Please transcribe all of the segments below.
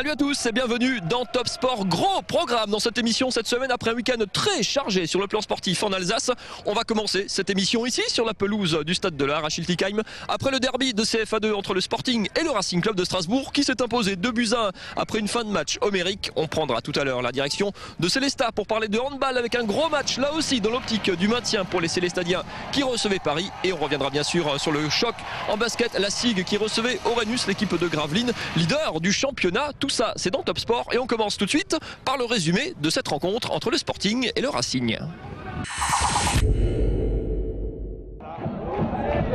Salut à tous et bienvenue dans Top Sport. Gros programme dans cette émission cette semaine après un week-end très chargé sur le plan sportif en Alsace. On va commencer cette émission ici sur la pelouse du Stade de l'Art à Schiltigheim après le derby de CFA2 entre le Sporting et le Racing Club de Strasbourg qui s'est imposé 2-1 après une fin de match homérique. On prendra tout à l'heure la direction de Célestat pour parler de handball avec un gros match là aussi dans l'optique du maintien pour les Célestadiens qui recevaient Paris, et on reviendra bien sûr sur le choc en basket, la SIG qui recevait Orenus, l'équipe de Gravelines, leader du championnat. Tout ça c'est dans Top Sport et on commence tout de suite par le résumé de cette rencontre entre le Sporting et le Racing.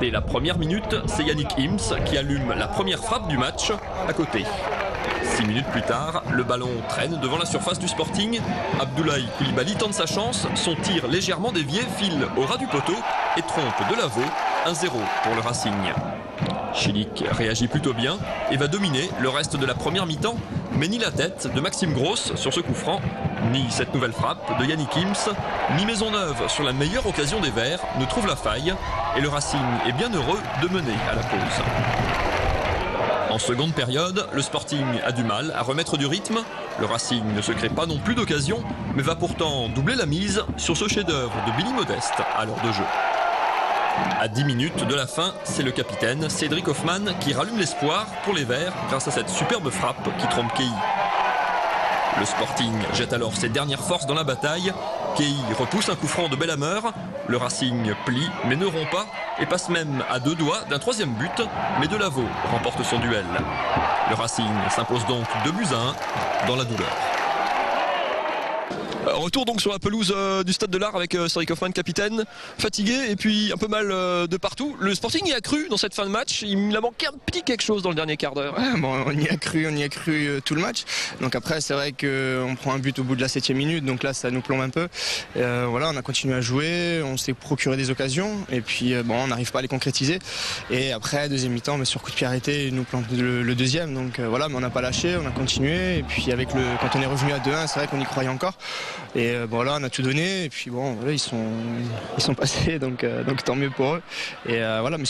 Dès la première minute, c'est Yannick Ims qui allume la première frappe du match à côté. 6 minutes plus tard, le ballon traîne devant la surface du Sporting. Abdoulaye Koulibaly tente sa chance, son tir légèrement dévié file au ras du poteau et trompe Delaveau. 1-0 pour le Racing. Chilik réagit plutôt bien et va dominer le reste de la première mi-temps, mais ni la tête de Maxime Gross sur ce coup franc, ni cette nouvelle frappe de Yannick Ims, ni Maisonneuve sur la meilleure occasion des Verts ne trouve la faille, et le Racing est bien heureux de mener à la pause. En seconde période, le Sporting a du mal à remettre du rythme. Le Racing ne se crée pas non plus d'occasion, mais va pourtant doubler la mise sur ce chef-d'œuvre de Billy Modeste à l'heure de jeu. À 10 minutes de la fin, c'est le capitaine Cédric Hoffmann qui rallume l'espoir pour les Verts grâce à cette superbe frappe qui trompe Kei. Le Sporting jette alors ses dernières forces dans la bataille. Kei repousse un coup franc de Belhammer. Le Racing plie mais ne rompt pas et passe même à 2 doigts d'un troisième but, mais Delaveau remporte son duel. Le Racing s'impose donc 2-1 dans la douleur. Retour donc sur la pelouse du Stade de l'Art avec Cédric Hoffmann, capitaine, fatigué et puis un peu mal de partout. Le Sporting y a cru dans cette fin de match, il a manqué un petit quelque chose dans le dernier quart d'heure. Ouais, bon, on y a cru tout le match. Donc après c'est vrai qu'on prend un but au bout de la 7e minute, donc là ça nous plombe un peu. Voilà, on a continué à jouer, on s'est procuré des occasions et puis on n'arrive pas à les concrétiser. Et après deuxième mi-temps, sur coup de pied arrêté, ils nous plantent le deuxième. Donc voilà, mais on n'a pas lâché, on a continué. Et puis quand on est revenu à 2-1, c'est vrai qu'on y croyait encore. Et là on a tout donné et puis voilà, ils sont passés donc tant mieux pour eux. Et voilà, mais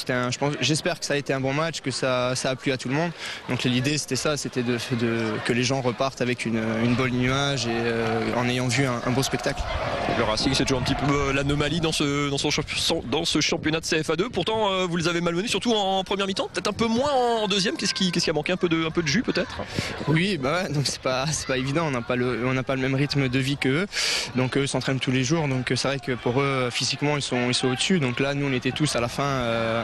j'espère que ça a été un bon match, que ça a plu à tout le monde. Donc l'idée c'était ça, c'était que les gens repartent avec une bonne image et en ayant vu un beau spectacle. Le Racing c'est toujours un petit peu l'anomalie dans ce championnat de CFA2. Pourtant vous les avez malmenés surtout en première mi-temps, peut-être un peu moins en deuxième. Qu'est-ce qui a manqué, un peu de jus peut-être? Oui, donc c'est pas évident, on n'a pas le même rythme de vie que eux. Donc eux s'entraînent tous les jours, donc c'est vrai que pour eux physiquement ils sont au-dessus. Donc là nous on était tous à la fin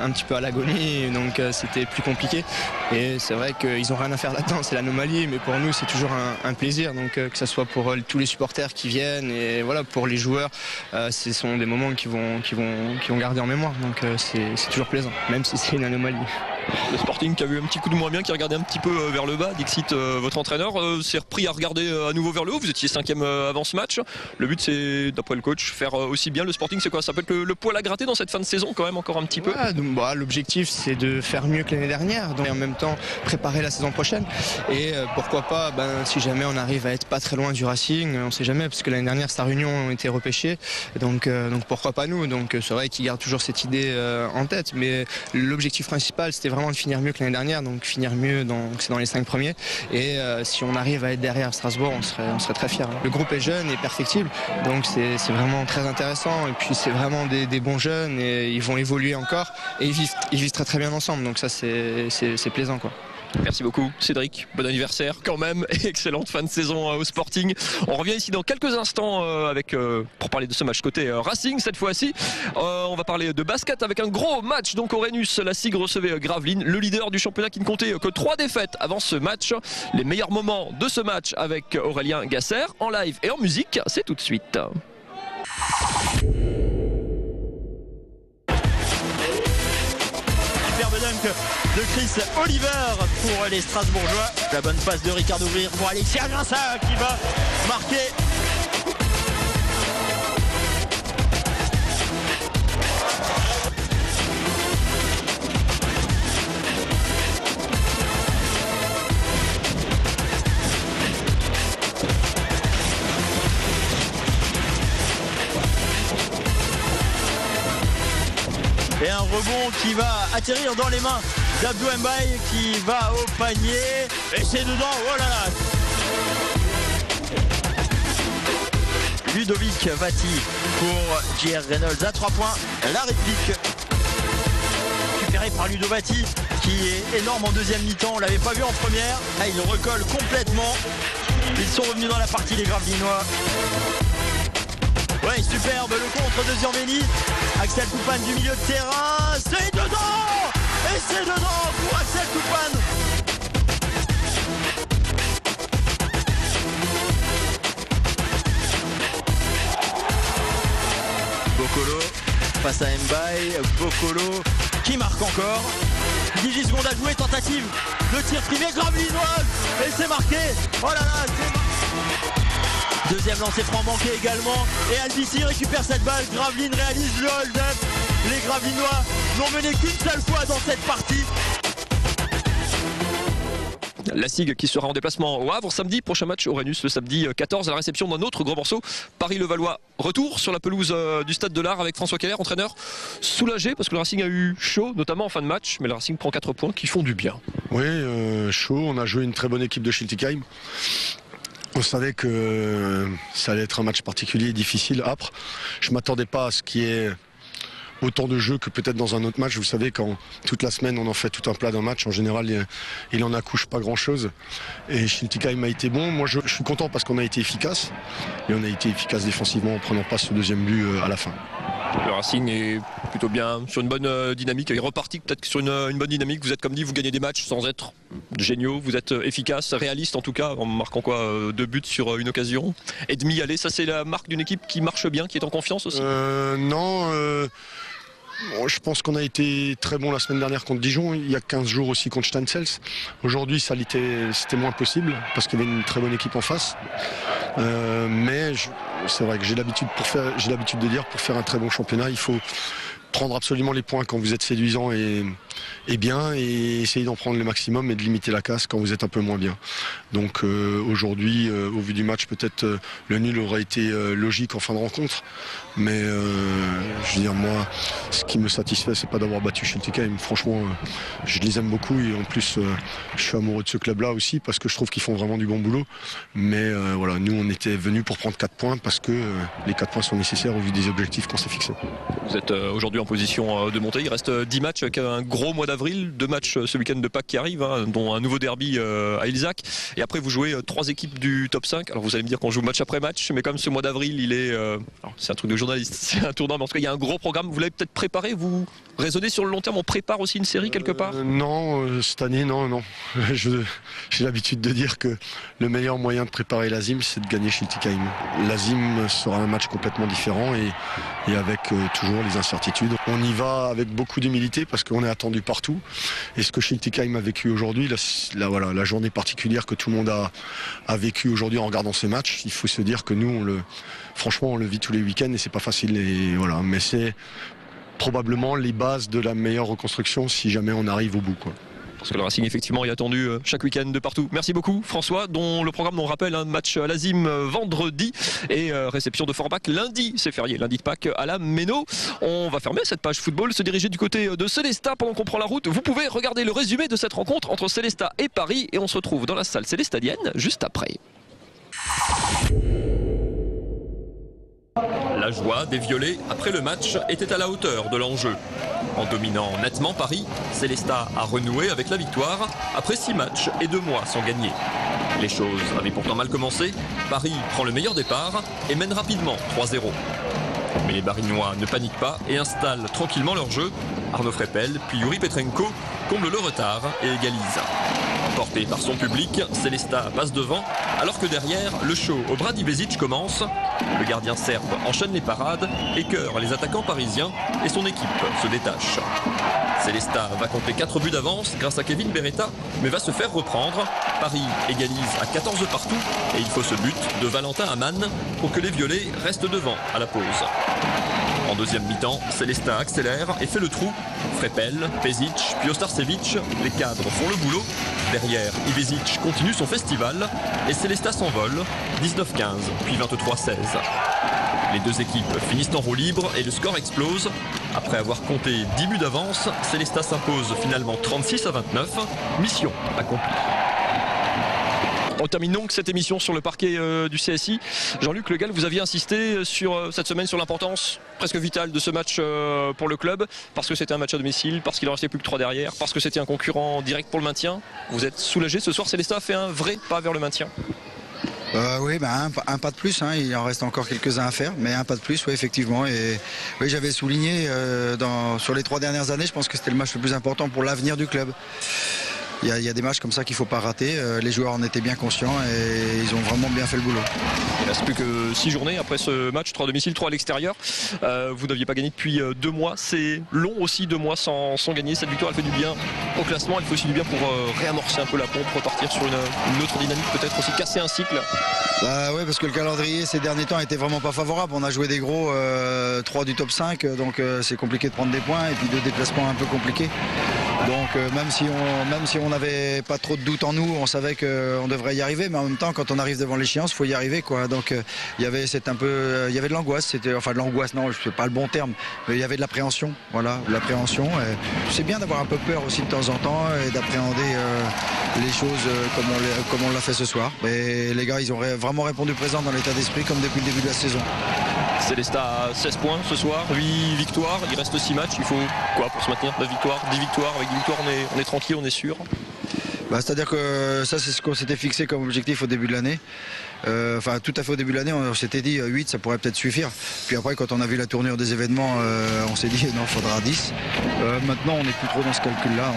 un petit peu à l'agonie, donc c'était plus compliqué. Et c'est vrai qu'ils n'ont rien à faire là-dedans, c'est l'anomalie, mais pour nous c'est toujours un plaisir. Donc que ce soit pour tous les supporters qui viennent et voilà, pour les joueurs, ce sont des moments qui vont garder en mémoire. Donc c'est toujours plaisant, même si c'est une anomalie. Le Sporting qui a eu un petit coup de moins bien, qui regardait un petit peu vers le bas. Dixit, votre entraîneur, s'est repris à regarder à nouveau vers le haut. Vous étiez 5e avant ce match. Le but c'est, d'après le coach, faire aussi bien. Le Sporting c'est quoi? Ça peut être le poil à gratter dans cette fin de saison quand même, encore un petit peu. L'objectif c'est de faire mieux que l'année dernière, donc, et en même temps préparer la saison prochaine. Et pourquoi pas, si jamais on arrive à être pas très loin du Racing, on sait jamais, parce que l'année dernière sa réunion ont été repêchés. Donc pourquoi pas nous. Donc c'est vrai qu'ils gardent toujours cette idée en tête. Mais l'objectif principal c'était vraiment de finir mieux que l'année dernière, donc finir mieux c'est dans les 5 premiers. Et si on arrive à être derrière Strasbourg, on serait très fiers. Le groupe est jeune et perfectible, donc c'est vraiment très intéressant. Et puis c'est vraiment des bons jeunes et ils vont évoluer encore et ils vivent très très bien ensemble. Donc ça c'est plaisant quoi. Merci beaucoup Cédric, bon anniversaire quand même, et excellente fin de saison au Sporting. On revient ici dans quelques instants pour parler de ce match côté Racing cette fois-ci. On va parler de basket avec un gros match. Donc Orenus, la SIG recevait Gravelines, le leader du championnat qui ne comptait que 3 défaites avant ce match. Les meilleurs moments de ce match avec Aurélien Gasser en live et en musique, c'est tout de suite. De Chris Oliver pour les Strasbourgeois. La bonne passe de Ricard Ouvrir pour Alexis Agrinça qui va marquer. Et un rebond qui va atterrir dans les mains d'Abdou Mbaye qui va au panier et c'est dedans, oh là là. Ludovic Vati pour JR Reynolds à 3 points, la réplique récupérée par Ludo Vati qui est énorme en deuxième mi-temps, on l'avait pas vu en première, là il recolle complètement, ils sont revenus dans la partie les Gravelinois. Ouais, superbe le contre de Zianveni, Axel Toupane du milieu de terrain, c'est dedans et c'est dedans pour Axel Toupane. Bokolo face à Mbaye, Bokolo qui marque encore. 18 secondes à jouer, tentative de tir privé gravelinoise et c'est marqué. Oh là là, c'est... Deuxième lancer franc manqué également et Albici récupère cette balle. Gravelines réalise le hold-up. Les Gravelinois n'ont mené qu'une seule fois dans cette partie. La SIG qui sera en déplacement au Havre samedi, prochain match au Rhenus le samedi 14 à la réception d'un autre gros morceau, Paris-Levallois. Retour sur la pelouse du Stade de l'Art avec François Keller, entraîneur soulagé parce que le Racing a eu chaud, notamment en fin de match, mais le Racing prend 4 points qui font du bien. Oui, chaud, on a joué une très bonne équipe de Schiltigheim. On savait que ça allait être un match particulier, difficile, âpre. Je ne m'attendais pas à ce qui est autant de jeux que peut-être dans un autre match. Vous savez, quand toute la semaine on en fait tout un plat d'un match, en général il en accouche pas grand-chose. Et Schiltigheim a été bon. Moi je suis content parce qu'on a été efficace. Et on a été efficace défensivement en prenant pas ce deuxième but à la fin. Le Racing est plutôt bien sur une bonne dynamique. Il est reparti peut-être sur une bonne dynamique. Vous êtes comme dit, vous gagnez des matchs sans être géniaux. Vous êtes efficace, réaliste en tout cas, en marquant quoi 2 buts sur une occasion. Et demi aller, ça c'est la marque d'une équipe qui marche bien, qui est en confiance aussi. Non. Je pense qu'on a été très bon la semaine dernière contre Dijon, il y a 15 jours aussi contre Steinsels. Aujourd'hui c'était moins possible parce qu'il y avait une très bonne équipe en face. Mais c'est vrai que j'ai l'habitude de dire pour faire un très bon championnat, il faut prendre absolument les points quand vous êtes séduisant et bien, et essayer d'en prendre le maximum et de limiter la casse quand vous êtes un peu moins bien. Donc aujourd'hui, au vu du match, peut-être le nul aurait été logique en fin de rencontre, mais je veux dire, moi, ce qui me satisfait, c'est pas d'avoir battu Schiltigheim. Franchement, je les aime beaucoup et en plus, je suis amoureux de ce club-là aussi parce que je trouve qu'ils font vraiment du bon boulot. Mais voilà, nous, on était venus pour prendre 4 points parce que les 4 points sont nécessaires au vu des objectifs qu'on s'est fixés. Vous êtes aujourd'hui en position de montée. Il reste 10 matchs avec un gros mois d'avril, 2 matchs ce week-end de Pâques qui arrivent, hein, dont un nouveau derby à Ilzac. Et après, vous jouez 3 équipes du top 5. Alors vous allez me dire qu'on joue match après match, mais comme ce mois d'avril, il est. C'est un truc de journaliste, c'est un tournant, mais en tout cas, il y a un gros programme. Vous l'avez peut-être préparé, vous raisonnez sur le long terme, on prépare aussi une série quelque part Non, cette année, non. J'ai l'habitude de dire que le meilleur moyen de préparer l'Azim, c'est de gagner Schiltigheim. L'Azim sera un match complètement différent et avec toujours les incertitudes. On y va avec beaucoup d'humilité parce qu'on est attendu partout. Et ce que Schiltigheim a vécu aujourd'hui, la journée particulière que tout le monde a vécu aujourd'hui en regardant ces matchs, il faut se dire que nous, franchement, on le vit tous les week-ends et c'est pas facile. Et voilà, mais c'est probablement les bases de la meilleure reconstruction si jamais on arrive au bout, quoi. Parce que le Racing effectivement est attendu chaque week-end de partout. Merci beaucoup François, dont le programme on rappelle un match à l'Azim vendredi et réception de Forbach lundi, c'est férié, lundi de Pâques à la Méno. On va fermer cette page football, se diriger du côté de Célestat pendant qu'on prend la route. Vous pouvez regarder le résumé de cette rencontre entre Célestat et Paris et on se retrouve dans la salle célestadienne juste après. La joie des Violets après le match était à la hauteur de l'enjeu. En dominant nettement Paris, Célestat a renoué avec la victoire après 6 matchs et 2 mois sans gagner. Les choses avaient pourtant mal commencé. Paris prend le meilleur départ et mène rapidement 3-0. Mais les Barignois ne paniquent pas et installent tranquillement leur jeu. Arnaud Freppel puis Yuri Petrenko comblent le retard et égalisent. Porté par son public, Célestat passe devant, alors que derrière, le show au Brady Bezic commence. Le gardien serbe enchaîne les parades, écœure les attaquants parisiens et son équipe se détache. Célestat va compter 4 buts d'avance grâce à Kevin Beretta, mais va se faire reprendre. Paris égalise à 14 partout et il faut ce but de Valentin Amann pour que les Violets restent devant à la pause. En deuxième mi-temps, Célestat accélère et fait le trou. Freppel, Pezic, puis Ostarcevic, les cadres font le boulot. Derrière, Ivezic continue son festival et Célestat s'envole, 19-15, puis 23-16. Les deux équipes finissent en roue libre et le score explose. Après avoir compté 10 buts d'avance, Célestat s'impose finalement 36-29. Mission accomplie. On termine donc cette émission sur le parquet du CSI. Jean-Luc Le Gall, vous aviez insisté cette semaine sur l'importance presque vitale de ce match pour le club, parce que c'était un match à domicile, parce qu'il en restait plus que 3 derrière, parce que c'était un concurrent direct pour le maintien. Vous êtes soulagé ce soir? Célestat a fait un vrai pas vers le maintien. Oui, un pas de plus, hein. Il en reste encore quelques-uns à faire, mais un pas de plus, oui, effectivement. Et oui, j'avais souligné sur les 3 dernières années, je pense que c'était le match le plus important pour l'avenir du club. Il y a des matchs comme ça qu'il ne faut pas rater. Les joueurs en étaient bien conscients et ils ont vraiment bien fait le boulot. Il ne reste plus que 6 journées après ce match, 3 à domicile, 3 à l'extérieur. Vous n'aviez pas gagné depuis 2 mois. C'est long aussi, 2 mois sans gagner. Cette victoire, elle fait du bien au classement. Elle fait aussi du bien pour réamorcer un peu la pompe, repartir sur une autre dynamique, peut-être aussi casser un cycle. Oui, parce que le calendrier ces derniers temps était vraiment pas favorable. On a joué des gros 3 du top 5, donc c'est compliqué de prendre des points et puis 2 déplacements un peu compliqués. Donc même si on n'avait pas trop de doutes en nous, on savait qu'on devrait y arriver, mais en même temps quand on arrive devant l'échéance, il faut y arriver, quoi. Donc il y avait de l'angoisse, enfin de l'angoisse, non, c'est pas le bon terme, mais il y avait de l'appréhension, voilà, de l'appréhension. C'est bien d'avoir un peu peur aussi de temps en temps et d'appréhender les choses comme on l'a fait ce soir. Et les gars, ils ont vraiment répondu présent dans l'état d'esprit comme depuis le début de la saison. Célestat a 16 points ce soir, 8 victoires, il reste 6 matchs, il faut quoi pour se maintenir? 9 victoires, 10 victoires, avec 10 victoires on est tranquille, on est sûr. C'est-à-dire que ça c'est ce qu'on s'était fixé comme objectif au début de l'année. Enfin tout à fait au début de l'année, on s'était dit 8 ça pourrait peut-être suffire. Puis après quand on a vu la tournure des événements, on s'est dit non, il faudra 10. Maintenant on n'est plus trop dans ce calcul-là.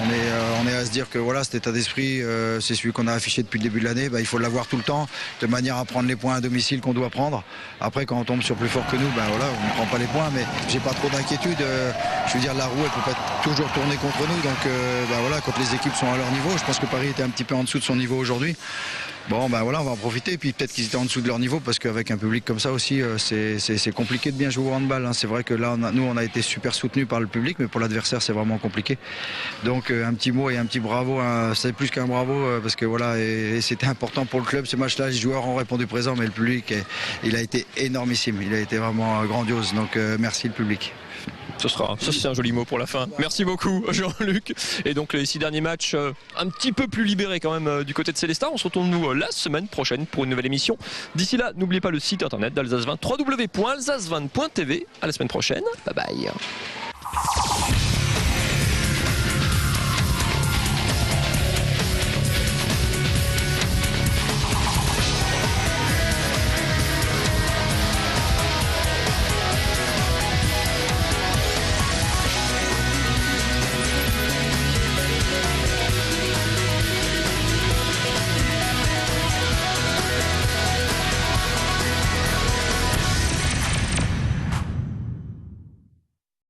On est à se dire que voilà, cet état d'esprit, c'est celui qu'on a affiché depuis le début de l'année. Il faut l'avoir tout le temps, de manière à prendre les points à domicile qu'on doit prendre. Après quand on tombe sur plus fort que nous, voilà, on ne prend pas les points, mais j'ai pas trop d'inquiétude. Je veux dire, la roue elle peut pas toujours tourner contre nous. Donc voilà, quand les équipes sont à leur niveau, je pense que Paris était un petit peu en dessous de son niveau aujourd'hui. Bon voilà, on va en profiter. Et puis peut-être qu'ils étaient en dessous de leur niveau parce qu'avec un public comme ça aussi, c'est compliqué de bien jouer au handball, hein. C'est vrai que là, nous, on a été super soutenus par le public, mais pour l'adversaire, c'est vraiment compliqué. Donc un petit mot et un petit bravo, hein. C'est plus qu'un bravo parce que voilà, et c'était important pour le club ce match-là. Les joueurs ont répondu présent, mais le public, il a été énormissime. Il a été vraiment grandiose. Donc merci le public. Ça c'est un joli mot pour la fin. Merci beaucoup Jean-Luc. Et donc les 6 derniers matchs un petit peu plus libérés quand même du côté de Célestat. On se retrouve nous la semaine prochaine pour une nouvelle émission. D'ici là, n'oubliez pas le site internet d'Alsace 20, www.alsace20.tv. À la semaine prochaine. Bye bye.